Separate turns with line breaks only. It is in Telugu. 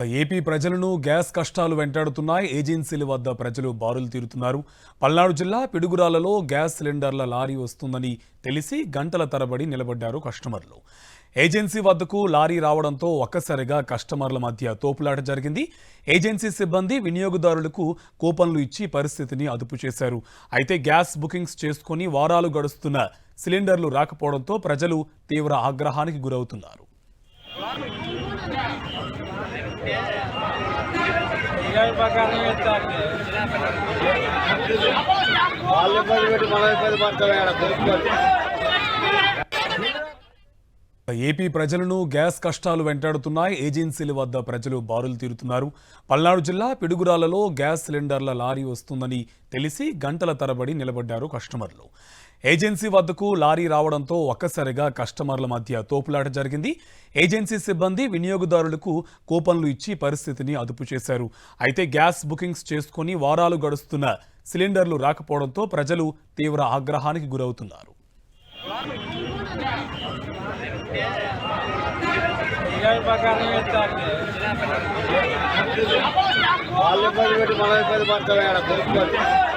ఏపీ ప్రజలను గ్యాస్ కష్టాలు వెంటాడుతున్నాయి. ఏజెన్సీల వద్ద ప్రజలు బారులు తీరుతున్నారు. పల్నాడు జిల్లా పిడుగురాళ్లలో గ్యాస్ సిలిండర్ల లారీ వస్తుందని తెలిసి గంటల తరబడి నిలబడ్డారు కస్టమర్లు. ఏజెన్సీ వద్దకు లారీ రావడంతో ఒక్కసారిగా కస్టమర్ల మధ్య తోపులాట జరిగింది. ఏజెన్సీ సిబ్బంది వినియోగదారులకు కూపన్లు ఇచ్చి పరిస్థితిని అదుపు చేశారు. అయితే గ్యాస్ బుకింగ్స్ చేసుకుని వారాలు గడుస్తున్న సిలిండర్లు రాకపోవడంతో ప్రజలు తీవ్ర ఆగ్రహానికి గురవుతున్నారు. ఏపీ ప్రజలను గ్యాస్ కష్టాలు వెంటాడుతున్నాయి. ఏజెన్సీల వద్ద ప్రజలు బారులు తీరుతున్నారు. పల్నాడు జిల్లా పిడుగురాళ్లలో గ్యాస్ సిలిండర్ల లారీ వస్తుందని తెలిసి గంటల తరబడి నిలబడ్డారు కస్టమర్లు. ఏజెన్సీ వద్దకు లారీ రావడంతో ఒక్కసారిగా కస్టమర్ల మధ్య తోపులాట జరిగింది. ఏజెన్సీ సిబ్బంది వినియోగదారులకు కూపన్లు ఇచ్చి పరిస్థితిని అదుపు చేశారు. అయితే గ్యాస్ బుకింగ్స్ చేసుకుని వారాలు గడుస్తున్న సిలిండర్లు రాకపోవడంతో ప్రజలు తీవ్ర ఆగ్రహానికి గురవుతున్నారు.
వాళ్ళు ఇబ్బంది పెట్టి మనం ఇబ్బంది పడతాం.